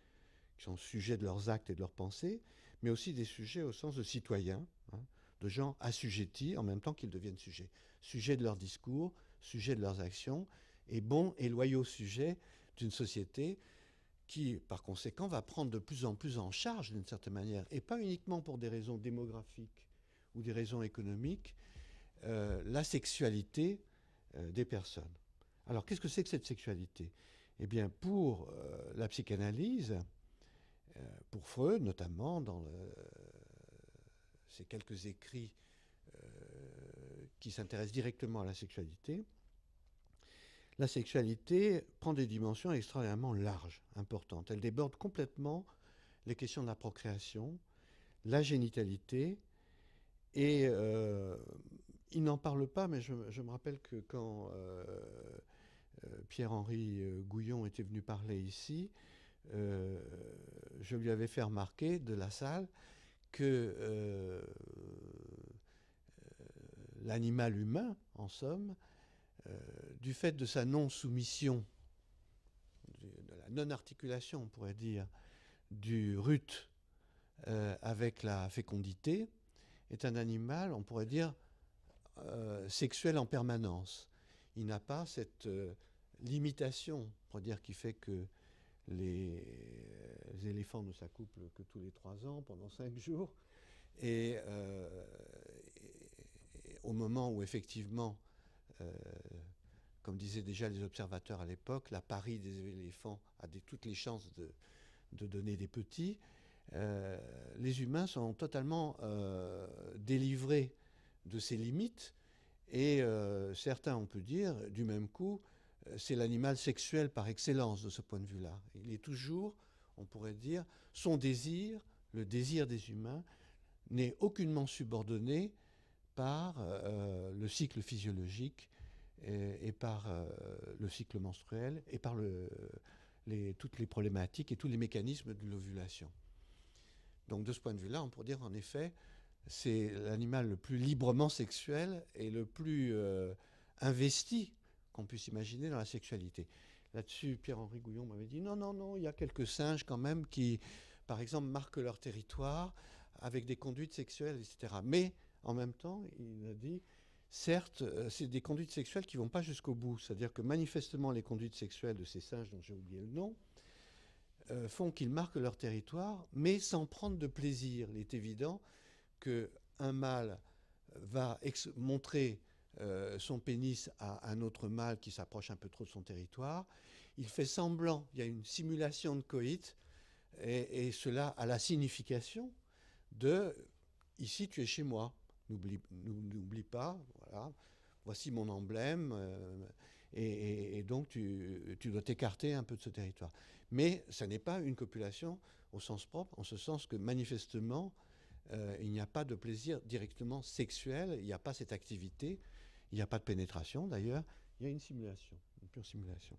qui sont sujets de leurs actes et de leurs pensées, mais aussi des sujets au sens de citoyens, hein, de gens assujettis en même temps qu'ils deviennent sujets. Sujets de leurs discours, sujets de leurs actions, et bons et loyaux sujets d'une société qui, par conséquent, va prendre de plus en plus en charge, d'une certaine manière, et pas uniquement pour des raisons démographiques ou des raisons économiques, la sexualité des personnes. Alors, qu'est-ce que c'est que cette sexualité ? Eh bien, pour la psychanalyse, pour Freud notamment, dans ces quelques écrits qui s'intéressent directement à la sexualité prend des dimensions extraordinairement larges, importantes. Elle déborde complètement les questions de la procréation, la génitalité, et il n'en parle pas, mais je me rappelle que quand Pierre-Henri Gouillon était venu parler ici, je lui avais fait remarquer de la salle que l'animal humain, en somme, du fait de sa non-soumission, de la non-articulation, on pourrait dire, du rut avec la fécondité, est un animal, on pourrait dire, sexuel en permanence. Il n'a pas cette limitation, on pourrait dire, qui fait que les éléphants ne s'accouplent que tous les 3 ans, pendant 5 jours. Et au moment où, effectivement, comme disaient déjà les observateurs à l'époque, la pari des éléphants a toutes les chances de donner des petits. Les humains sont totalement délivrés de ces limites. Et certains, on peut dire, du même coup, c'est l'animal sexuel par excellence de ce point de vue-là. Il est toujours, on pourrait dire, son désir, le désir des humains, n'est aucunement subordonné par le cycle physiologique et par le cycle menstruel et par toutes les problématiques et tous les mécanismes de l'ovulation. Donc de ce point de vue-là, on pourrait dire en effet, c'est l'animal le plus librement sexuel et le plus investi qu'on puisse imaginer dans la sexualité. Là-dessus, Pierre-Henri Gouillon m'avait dit non, il y a quelques singes quand même qui, par exemple, marquent leur territoire avec des conduites sexuelles, etc. Mais en même temps, il a dit, certes, c'est des conduites sexuelles qui ne vont pas jusqu'au bout. C'est-à-dire que manifestement, les conduites sexuelles de ces singes, dont j'ai oublié le nom, font qu'ils marquent leur territoire, mais sans prendre de plaisir. Il est évident qu'un mâle va montrer son pénis à un autre mâle qui s'approche un peu trop de son territoire. Il fait semblant, il y a une simulation de coït, et cela a la signification de « ici tu es chez moi, n'oublie pas, voilà, voici mon emblème, et donc tu dois t'écarter un peu de ce territoire ». Mais ça n'est pas une copulation au sens propre, en ce sens que manifestement, il n'y a pas de plaisir directement sexuel, il n'y a pas cette activité, il n'y a pas de pénétration d'ailleurs, il y a une simulation, une pure simulation.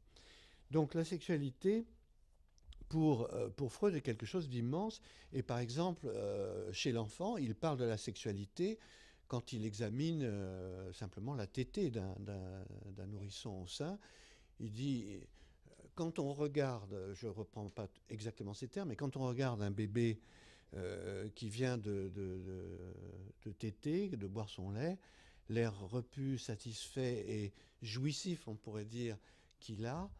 Donc la sexualité, pour Freud, est quelque chose d'immense. Et par exemple, chez l'enfant, il parle de la sexualité quand il examine simplement la tétée d'un nourrisson au sein. Il dit, quand on regarde, je ne reprends pas exactement ces termes, mais quand on regarde un bébé qui vient de téter, de boire son lait, l'air repu, satisfait et jouissif, on pourrait dire, qu'il a,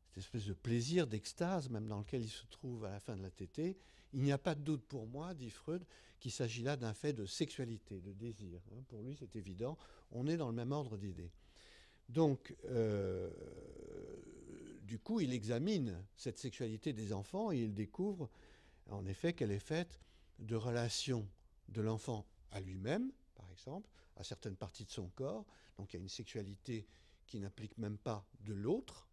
cette espèce de plaisir, d'extase, même dans lequel il se trouve à la fin de la tétée, il n'y a pas de doute pour moi, dit Freud, qu'il s'agit là d'un fait de sexualité, de désir. Pour lui, c'est évident, on est dans le même ordre d'idées. Donc, du coup, il examine cette sexualité des enfants et il découvre, en effet, qu'elle est faite de relations de l'enfant à lui-même, par exemple, à certaines parties de son corps. Donc, il y a une sexualité qui n'implique même pas de l'autre,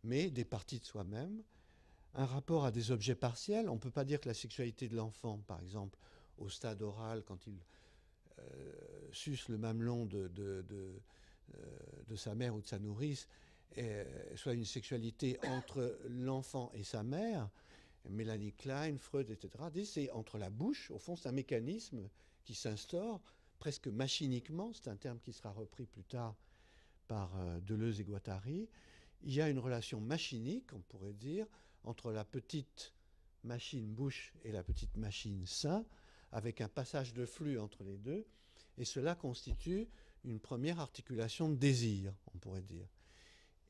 mais des parties de soi-même, un rapport à des objets partiels. On ne peut pas dire que la sexualité de l'enfant, par exemple, au stade oral, quand il suce le mamelon de sa mère ou de sa nourrice, soit une sexualité entre l'enfant et sa mère. Mélanie Klein, Freud, etc., disent c'est entre la bouche, au fond c'est un mécanisme qui s'instaure presque machiniquement, c'est un terme qui sera repris plus tard par Deleuze et Guattari. Il y a une relation machinique, on pourrait dire, entre la petite machine bouche et la petite machine sein, avec un passage de flux entre les deux, et cela constitue une première articulation de désir, on pourrait dire,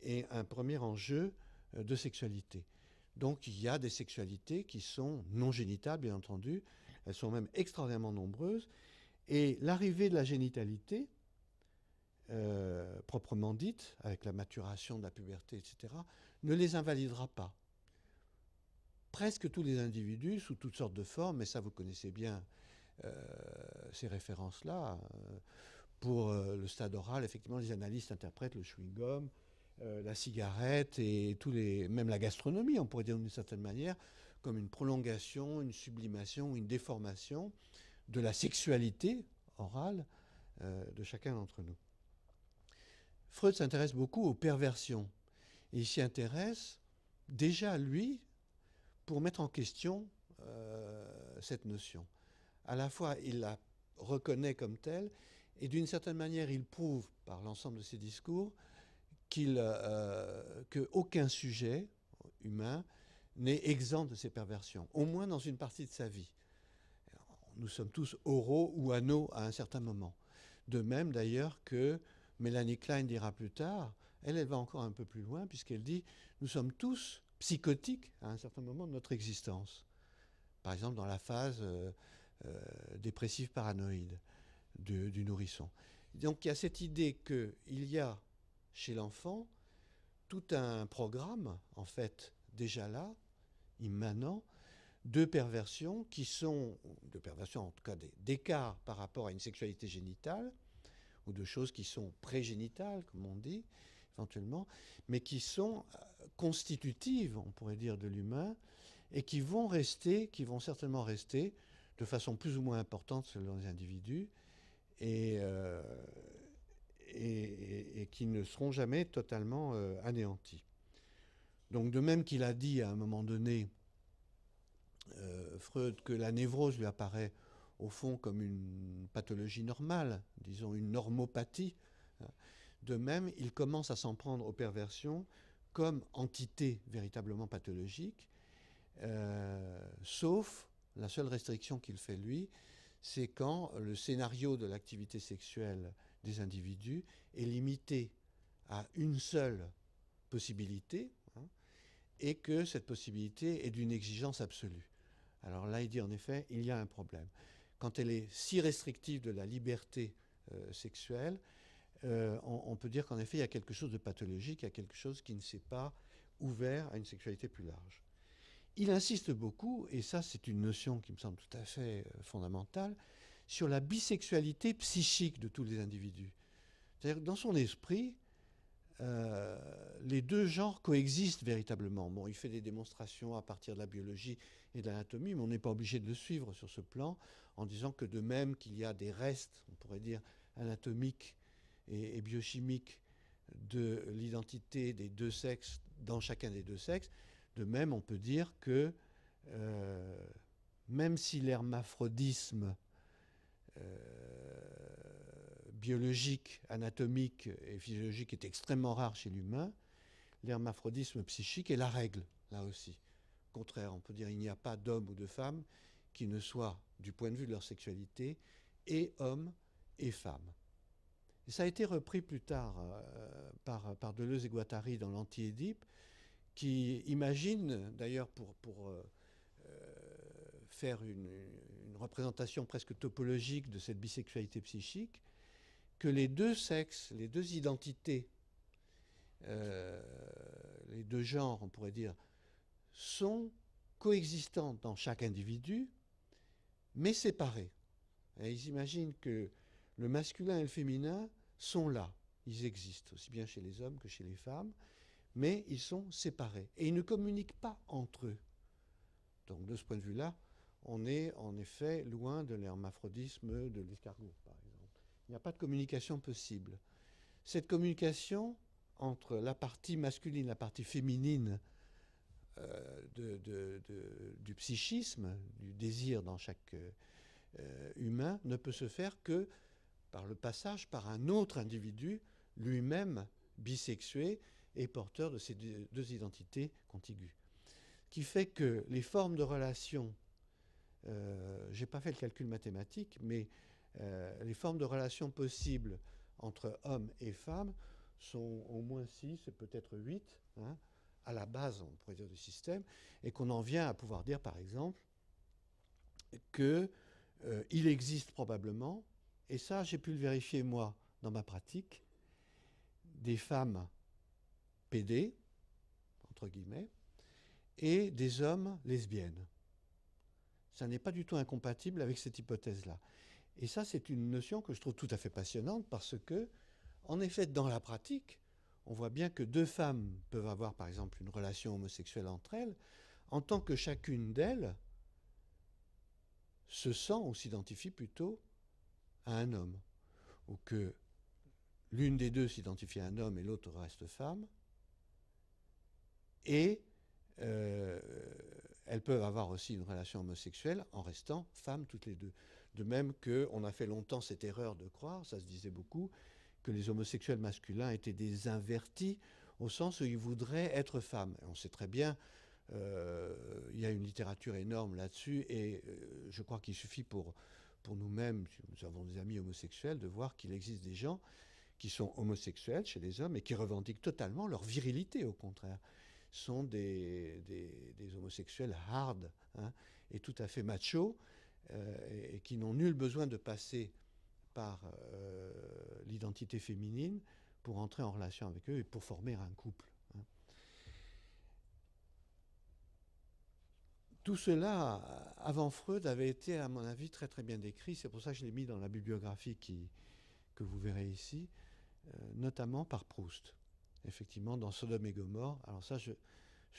et un premier enjeu de sexualité. Donc il y a des sexualités qui sont non génitales, bien entendu, elles sont même extraordinairement nombreuses, et l'arrivée de la génitalité, proprement dite, avec la maturation de la puberté, etc., ne les invalidera pas. Presque tous les individus, sous toutes sortes de formes, et ça vous connaissez bien ces références-là, pour le stade oral, effectivement, les analystes interprètent le chewing-gum, la cigarette et même la gastronomie, on pourrait dire d'une certaine manière, comme une prolongation, une sublimation, une déformation de la sexualité orale de chacun d'entre nous. Freud s'intéresse beaucoup aux perversions. Et il s'y intéresse déjà, lui, pour mettre en question cette notion. À la fois, il la reconnaît comme telle, et d'une certaine manière, il prouve, par l'ensemble de ses discours, qu'aucun sujet humain n'est exempt de ces perversions, au moins dans une partie de sa vie. Nous sommes tous oraux ou anaux à un certain moment. De même, d'ailleurs, que Mélanie Klein dira plus tard, elle va encore un peu plus loin, puisqu'elle dit « nous sommes tous psychotiques à un certain moment de notre existence ». Par exemple, dans la phase dépressive paranoïde du nourrisson. Donc il y a cette idée qu'il y a chez l'enfant tout un programme, en fait, déjà là, immanent, de perversions de perversions en tout cas d'écart par rapport à une sexualité génitale, ou de choses qui sont prégénitales, comme on dit, éventuellement, mais qui sont constitutives, on pourrait dire, de l'humain, et qui vont certainement rester, de façon plus ou moins importante selon les individus, et qui ne seront jamais totalement anéantis. Donc de même qu'il a dit à un moment donné, Freud, que la névrose lui apparaît au fond comme une pathologie normale, disons une normopathie, de même il commence à s'en prendre aux perversions comme entité véritablement pathologique, sauf la seule restriction qu'il fait lui, c'est quand le scénario de l'activité sexuelle des individus est limité à une seule possibilité, et que cette possibilité est d'une exigence absolue. Alors là, il dit en effet, il y a un problème. Quand elle est si restrictive de la liberté sexuelle, on peut dire qu'en effet, il y a quelque chose de pathologique, il y a quelque chose qui ne s'est pas ouvert à une sexualité plus large. Il insiste beaucoup, et ça c'est une notion qui me semble tout à fait fondamentale, sur la bisexualité psychique de tous les individus. C'est-à-dire que dans son esprit, les deux genres coexistent véritablement. Bon, il fait des démonstrations à partir de la biologie et de l'anatomie, mais on n'est pas obligé de le suivre sur ce plan, en disant que de même qu'il y a des restes, on pourrait dire, anatomiques et biochimiques de l'identité des deux sexes dans chacun des deux sexes, de même on peut dire que même si l'hermaphrodisme biologique, anatomique et physiologique est extrêmement rare chez l'humain, l'hermaphrodisme psychique est la règle, là aussi. Au contraire, on peut dire qu'il n'y a pas d'homme ou de femme qui ne soient, du point de vue de leur sexualité, et hommes et femmes. Et ça a été repris plus tard par Deleuze et Guattari dans l'Anti-Édipe, qui imagine, d'ailleurs pour faire une représentation presque topologique de cette bisexualité psychique, que les deux sexes, les deux identités, les deux genres, on pourrait dire, sont coexistants dans chaque individu, mais séparés. Et ils imaginent que le masculin et le féminin sont là. Ils existent, aussi bien chez les hommes que chez les femmes, mais ils sont séparés. Et ils ne communiquent pas entre eux. Donc de ce point de vue-là, on est en effet loin de l'hermaphrodisme de l'escargot, par exemple. Il n'y a pas de communication possible. Cette communication entre la partie masculine et la partie féminine du psychisme, du désir dans chaque humain, ne peut se faire que par le passage par un autre individu, lui-même bisexué et porteur de ces deux identités contiguës. Qui fait que les formes de relations, je n'ai pas fait le calcul mathématique, mais les formes de relations possibles entre hommes et femmes sont au moins 6, peut-être 8, hein, à la base, on pourrait dire, du système, et qu'on en vient à pouvoir dire, par exemple, qu'il existe probablement, et ça, j'ai pu le vérifier, moi, dans ma pratique, des femmes PD, entre guillemets, et des hommes lesbiennes. Ça n'est pas du tout incompatible avec cette hypothèse-là. Et ça, c'est une notion que je trouve tout à fait passionnante parce que, en effet, dans la pratique, on voit bien que deux femmes peuvent avoir, par exemple, une relation homosexuelle entre elles, en tant que chacune d'elles se sent ou s'identifie plutôt à un homme, ou que l'une des deux s'identifie à un homme et l'autre reste femme, et elles peuvent avoir aussi une relation homosexuelle en restant femmes toutes les deux. De même qu'on a fait longtemps cette erreur de croire, ça se disait beaucoup, que les homosexuels masculins étaient des invertis, au sens où ils voudraient être femmes. Et on sait très bien, il y a une littérature énorme là-dessus, et je crois qu'il suffit pour nous-mêmes, si nous avons des amis homosexuels, de voir qu'il existe des gens qui sont homosexuels chez les hommes et qui revendiquent totalement leur virilité, au contraire. Sont des homosexuels hard, hein, et tout à fait machos, et qui n'ont nul besoin de passer par l'identité féminine pour entrer en relation avec eux et pour former un couple. Tout cela, avant Freud, avait été, à mon avis, très très bien décrit. C'est pour ça que je l'ai mis dans la bibliographie que vous verrez ici, notamment par Proust. Effectivement, dans Sodome et Gomorrhe. Alors ça, je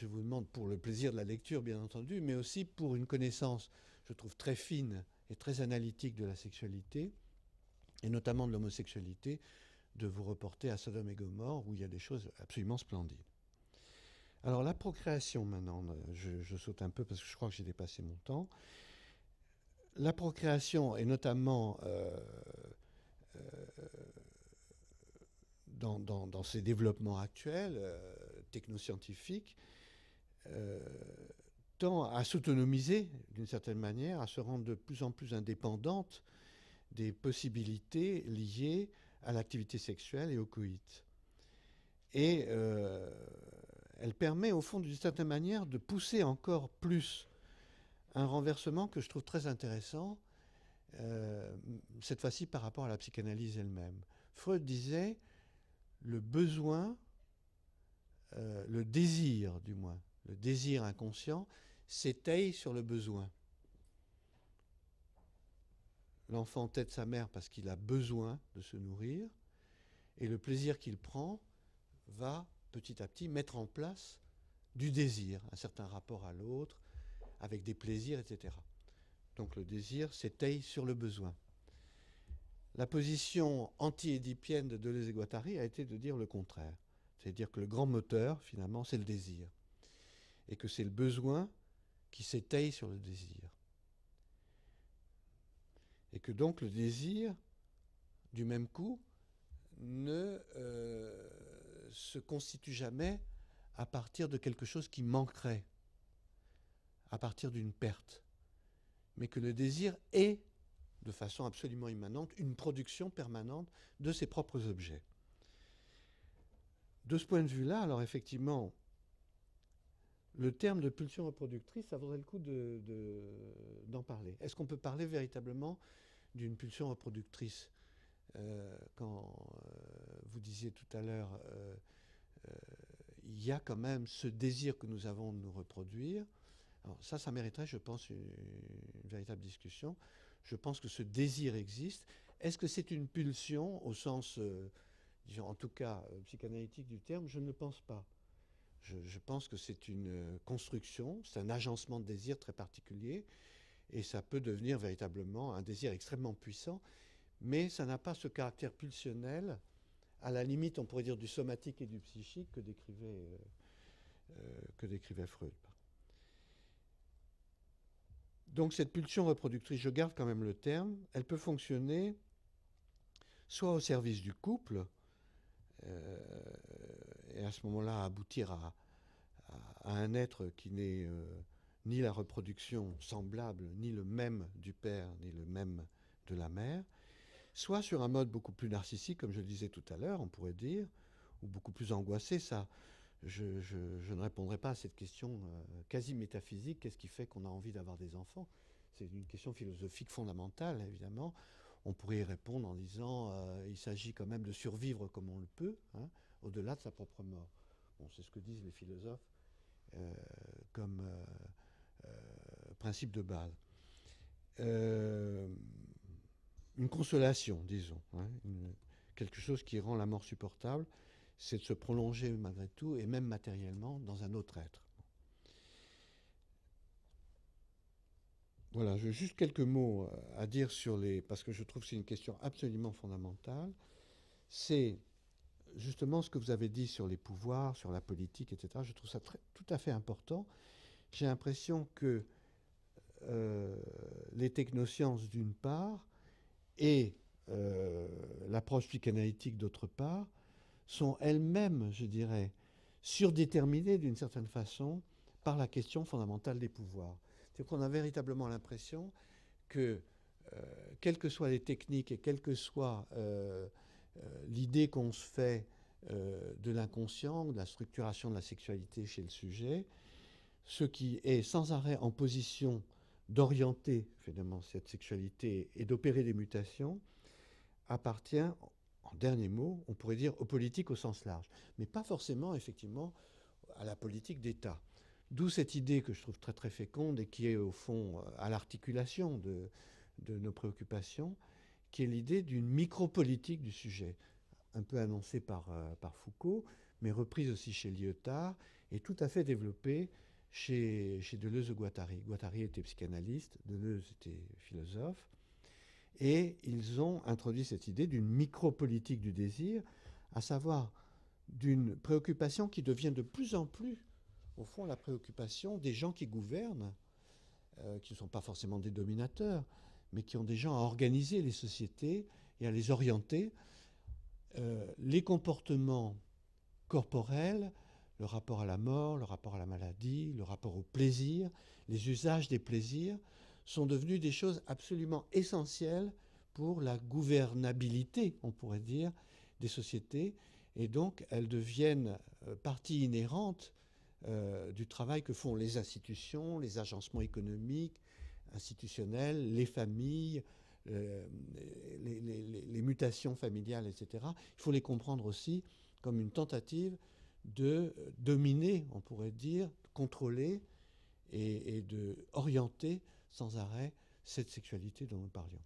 vous demande pour le plaisir de la lecture, bien entendu, mais aussi pour une connaissance, je trouve, très fine et très analytique de la sexualité, et notamment de l'homosexualité, de vous reporter à Sodome et Gomorrhe, où il y a des choses absolument splendides. Alors la procréation maintenant, je saute un peu parce que je crois que j'ai dépassé mon temps. La procréation, et notamment dans ces développements actuels, technoscientifiques, tend à s'autonomiser d'une certaine manière, à se rendre de plus en plus indépendante des possibilités liées à l'activité sexuelle et au coït. Et elle permet, au fond, d'une certaine manière, de pousser encore plus un renversement que je trouve très intéressant, cette fois-ci par rapport à la psychanalyse elle-même. Freud disait le besoin, le désir du moins, le désir inconscient s'étaye sur le besoin. L'enfant tète sa mère parce qu'il a besoin de se nourrir, et le plaisir qu'il prend va petit à petit mettre en place du désir, un certain rapport à l'autre, avec des plaisirs, etc. Donc le désir s'étaye sur le besoin. La position anti-édipienne de Deleuze et Guattari a été de dire le contraire. C'est-à-dire que le grand moteur, finalement, c'est le désir. Et que c'est le besoin qui s'étaye sur le désir. Et que donc le désir, du même coup, ne se constitue jamais à partir de quelque chose qui manquerait, à partir d'une perte, mais que le désir est, de façon absolument immanente, une production permanente de ses propres objets. De ce point de vue-là, alors effectivement, le terme de pulsion reproductrice, ça vaudrait le coup d'en parler. Est-ce qu'on peut parler véritablement d'une pulsion reproductrice ? Quand vous disiez tout à l'heure, il y a quand même ce désir que nous avons de nous reproduire. Alors ça mériterait, je pense, une véritable discussion. Je pense que ce désir existe. Est-ce que c'est une pulsion au sens, disons, en tout cas, psychanalytique du terme? Je ne le pense pas. Je pense que c'est une construction, c'est un agencement de désir très particulier, et ça peut devenir véritablement un désir extrêmement puissant, mais ça n'a pas ce caractère pulsionnel, à la limite, on pourrait dire, du somatique et du psychique que décrivait Freud. Donc cette pulsion reproductrice, je garde quand même le terme, elle peut fonctionner soit au service du couple, et à ce moment-là aboutir à un être qui n'est ni la reproduction semblable, ni le même du père, ni le même de la mère, soit sur un mode beaucoup plus narcissique, comme je le disais tout à l'heure, on pourrait dire, ou beaucoup plus angoissé. Ça, je ne répondrai pas à cette question quasi métaphysique, qu'est-ce qui fait qu'on a envie d'avoir des enfants? C'est une question philosophique fondamentale, évidemment. On pourrait y répondre en disant il s'agit quand même de survivre comme on le peut, hein, au-delà de sa propre mort. Bon, c'est ce que disent les philosophes comme principe de base. Une consolation, disons, hein, quelque chose qui rend la mort supportable, c'est de se prolonger malgré tout, et même matériellement, dans un autre être. Voilà, j'ai juste quelques mots à dire sur parce que je trouve que c'est une question absolument fondamentale. C'est justement ce que vous avez dit sur les pouvoirs, sur la politique, etc. Je trouve ça tout à fait important. J'ai l'impression que les technosciences, d'une part, et l'approche psychanalytique, d'autre part, sont elles-mêmes, je dirais, surdéterminées d'une certaine façon par la question fondamentale des pouvoirs. C'est qu'on a véritablement l'impression que, quelles que soient les techniques et quelle que soit l'idée qu'on se fait de l'inconscient, de la structuration de la sexualité chez le sujet, ce qui est sans arrêt en position d'orienter finalement cette sexualité et d'opérer des mutations, appartient en en dernier mot, on pourrait dire aux politiques au sens large, mais pas forcément, effectivement, à la politique d'État. D'où cette idée que je trouve très très féconde et qui est au fond à l'articulation de nos préoccupations, qui est l'idée d'une micro-politique du sujet, un peu annoncée par Foucault, mais reprise aussi chez Lyotard et tout à fait développée chez Deleuze et Guattari. Guattari était psychanalyste, Deleuze était philosophe, et ils ont introduit cette idée d'une micro-politique du désir, à savoir d'une préoccupation qui devient de plus en plus, au fond, la préoccupation des gens qui gouvernent, qui ne sont pas forcément des dominateurs, mais qui ont des gens à organiser les sociétés et à les orienter. Les comportements corporels, le rapport à la mort, le rapport à la maladie, le rapport au plaisir, les usages des plaisirs, sont devenus des choses absolument essentielles pour la gouvernabilité, on pourrait dire, des sociétés. Et donc, elles deviennent partie inhérente du travail que font les institutions, les agencements économiques, institutionnels, les familles, les mutations familiales, etc. Il faut les comprendre aussi comme une tentative de dominer, on pourrait dire, contrôler et de orienter sans arrêt cette sexualité dont nous parlions.